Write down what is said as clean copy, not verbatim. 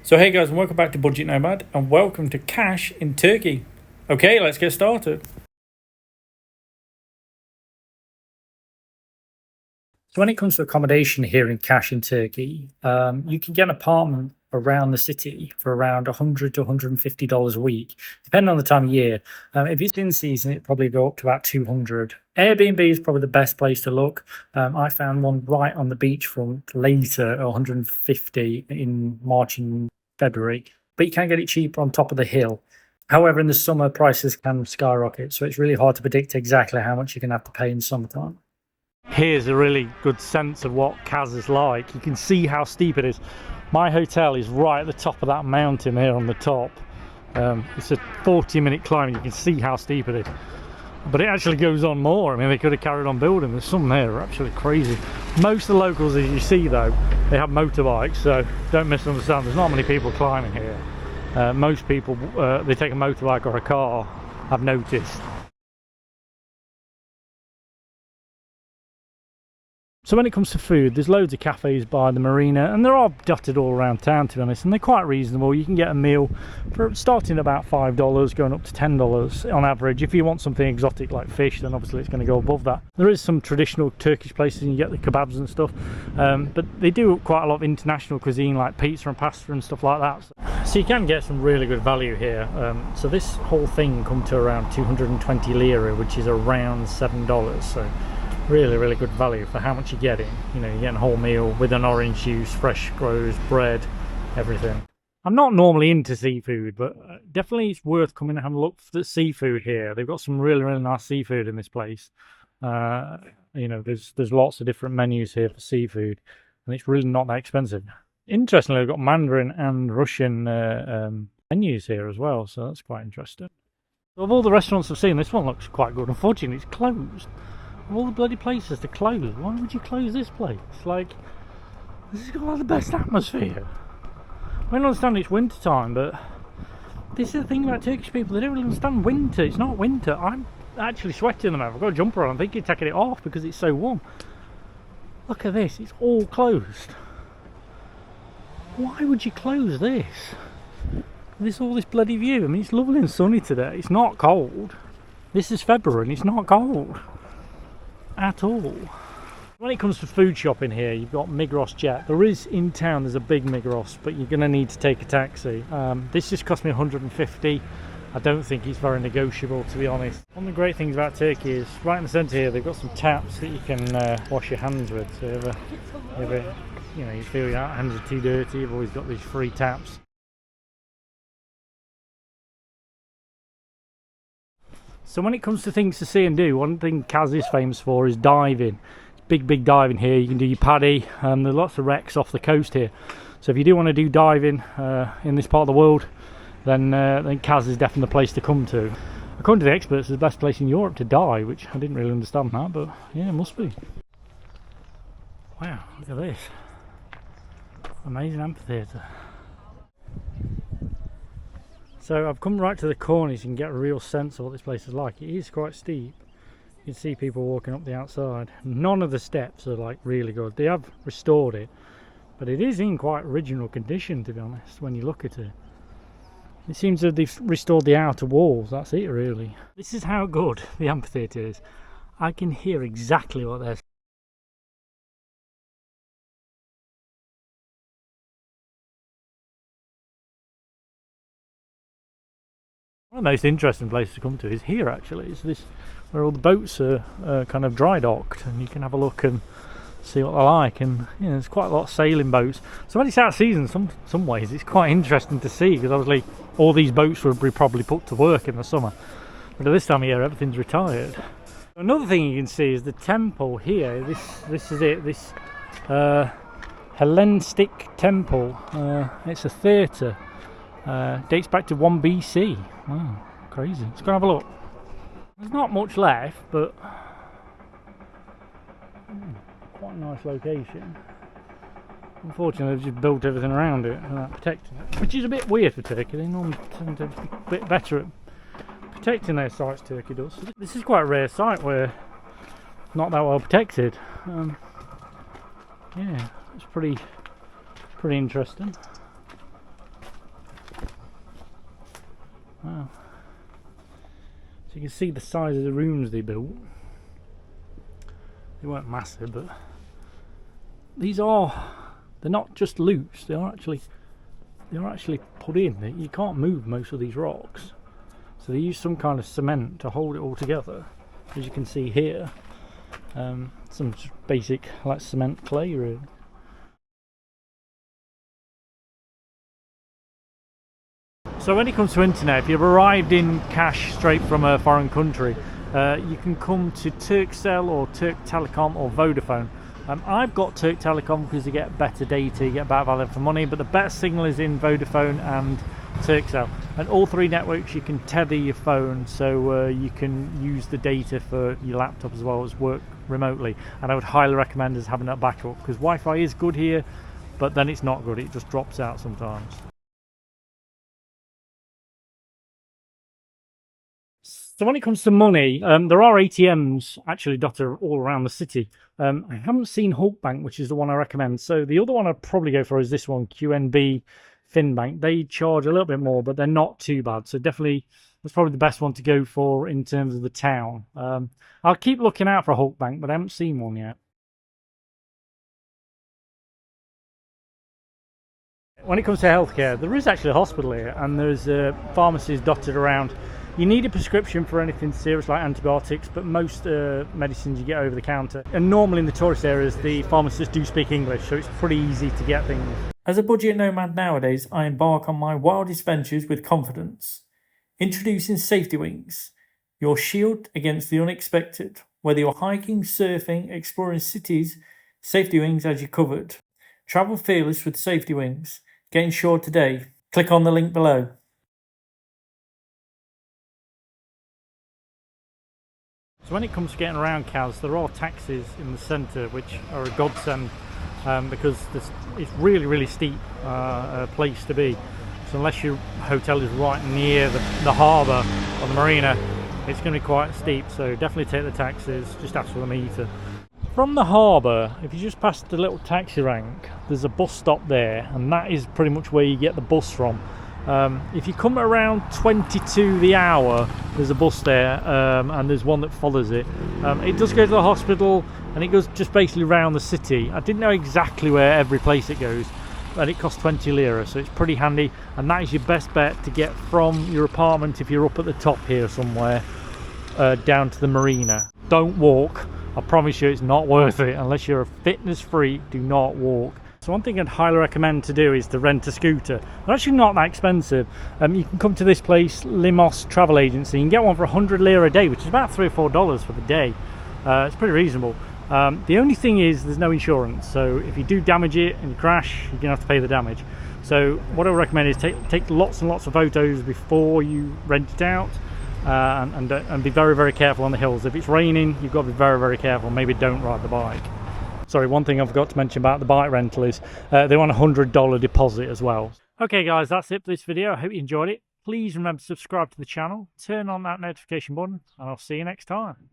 So hey guys, and welcome back to Budget Nomad, and welcome to Cash in Turkey. Okay, let's get started. So when it comes to accommodation here in Cash in Turkey, you can get an apartment around the city for around $100 to $150 a week, depending on the time of year. If it's in season, it'd probably go up to about $200. Airbnb is probably the best place to look. I found one right on the beachfront later at $150 in March and February, but you can get it cheaper on top of the hill. However, in the summer, prices can skyrocket, so it's really hard to predict exactly how much you're going to have to pay in summertime. Here's a really good sense of what Kaz is like. You can see how steep it is. My hotel is right at the top of that mountain here on the top. It's a 40-minute climb. You can see how steep it is. But it actually goes on more. I mean, they could have carried on building. There's some here are actually crazy. Most of the locals, as you see though, they have motorbikes, so don't misunderstand. There's not many people climbing here. Most people, they take a motorbike or a car, I've noticed. So when it comes to food, there's loads of cafes by the marina, and they're all dotted all around town, to be honest, and they're quite reasonable. You can get a meal for starting at about $5, going up to $10 on average. If you want something exotic like fish, then obviously it's going to go above that. There is some traditional Turkish places, and you get the kebabs and stuff, but they do quite a lot of international cuisine like pizza and pasta and stuff like that. So you can get some really good value here. So this whole thing comes to around 220 lira, which is around $7. So really good value for how much you're getting. You know, you're getting a whole meal with an orange juice, fresh grows, bread, everything. I'm not normally into seafood, but definitely it's worth coming and having a look for the seafood here. They've got some really nice seafood in this place. You know, there's lots of different menus here for seafood, and it's really not that expensive. Interestingly, they've got Mandarin and Russian menus here as well, so that's quite interesting. Of all the restaurants I've seen, this one looks quite good. Unfortunately, it's closed. Of all the bloody places to close, why would you close this place? Like, this has got like the best atmosphere. I don't understand it's winter time, but this is the thing about Turkish people, they don't really understand winter. It's not winter. I'm actually sweating them out. I've got a jumper on, I'm thinking of taking it off because it's so warm. Look at this, it's all closed. Why would you close this? All this bloody view. I mean, it's lovely and sunny today. It's not cold. This is February and it's not cold at all. When it comes to food shopping here, you've got Migros Jet. There is in town, there's a big Migros, but you're going to need to take a taxi. This just cost me 150. I don't think it's very negotiable, to be honest. One of the great things about Turkey is right in the centre here, they've got some taps that you can wash your hands with. So you know, you feel your hands are too dirty, you've always got these free taps. So when it comes to things to see and do, one thing Kaz is famous for is diving. It's big diving here. You can do your paddy. There's lots of wrecks off the coast here. So if you do want to do diving in this part of the world, then Kaz is definitely the place to come to. According to the experts, it's the best place in Europe to dive, which I didn't really understand that, but yeah, it must be. Wow, look at this. Amazing amphitheatre. So I've come right to the corner so you can get a real sense of what this place is like. It is quite steep. You can see people walking up the outside. None of the steps are like really good. They have restored it, but it is in quite original condition, to be honest, when you look at it. It seems that they've restored the outer walls, that's it really. This is how good the amphitheatre is. I can hear exactly what they're saying. One of the most interesting places to come to is here actually. It's this where all the boats are kind of dry docked, and you can have a look and see what they're like. And you know, there's quite a lot of sailing boats. So when it's out of season, some ways it's quite interesting to see, because obviously all these boats would be probably put to work in the summer. But at this time of year, everything's retired. Another thing you can see is the temple here. This is it. This Hellenistic temple. It's a theatre. Dates back to 1 BC. Wow, crazy. Let's go and have a look. There's not much left, but quite a nice location. Unfortunately, they've just built everything around it without protecting it, which is a bit weird for Turkey. They normally tend to be a bit better at protecting their sites, Turkey does. This is quite a rare site where not that well protected. Yeah, it's pretty interesting. So you can see the size of the rooms they built. They weren't massive, but they're not just loose, they're actually put in. You can't move most of these rocks. So they use some kind of cement to hold it all together. As you can see here, some basic like cement clay really. So when it comes to internet, if you've arrived in cash straight from a foreign country, you can come to Turkcell or Turk Telecom or Vodafone. I've got Turk Telecom because you get better data, you get better value for money, but the best signal is in Vodafone and Turkcell. And all three networks you can tether your phone, so you can use the data for your laptop as well as work remotely. And I would highly recommend us having that backup, because Wi-Fi is good here, but then it's not good, it just drops out sometimes. So when it comes to money, there are ATMs actually dotted all around the city. I haven't seen Hulk Bank, which is the one I recommend. So the other one I'd probably go for is this one, QNB Finbank. They charge a little bit more, but they're not too bad. So definitely, that's probably the best one to go for in terms of the town. I'll keep looking out for Hulk Bank, but I haven't seen one yet. When it comes to healthcare, there is actually a hospital here, and there's pharmacies dotted around. You need a prescription for anything serious like antibiotics, but most medicines you get over the counter. And normally in the tourist areas, the pharmacists do speak English, so it's pretty easy to get things. As a budget nomad nowadays, I embark on my wildest ventures with confidence. Introducing Safety Wings, your shield against the unexpected. Whether you're hiking, surfing, exploring cities, Safety Wings has you covered. Travel fearless with Safety Wings. Get insured today. Click on the link below. So when it comes to getting around Kaz, there are taxis in the centre which are a godsend because it's really steep place to be. So unless your hotel is right near the harbour or the marina, it's going to be quite steep. So definitely take the taxis, just ask for the meter. From the harbour, if you just pass the little taxi rank, there's a bus stop there, and that is pretty much where you get the bus from. If you come around 22 the hour, there's a bus there, and there's one that follows it. It does go to the hospital, and it goes just basically around the city. I didn't know exactly where every place it goes, and it costs 20 lira, so it's pretty handy, and that is your best bet to get from your apartment if you're up at the top here somewhere down to the marina. Don't walk. I promise you it's not worth it. Unless you're a fitness freak, do not walk. So one thing I'd highly recommend to do is to rent a scooter. They're actually not that expensive. You can come to this place, Limos Travel Agency. You can get one for 100 lira a day, which is about $3 or $4 for the day. It's pretty reasonable. The only thing is there's no insurance. So if you do damage it and you crash, you're gonna have to pay the damage. So what I would recommend is take lots and lots of photos before you rent it out. And be very careful on the hills. If it's raining, you've got to be very careful. Maybe don't ride the bike. Sorry, one thing I forgot to mention about the bike rental is they want a $100 deposit as well. Okay guys, that's it for this video. I hope you enjoyed it. Please remember to subscribe to the channel, turn on that notification button, and I'll see you next time.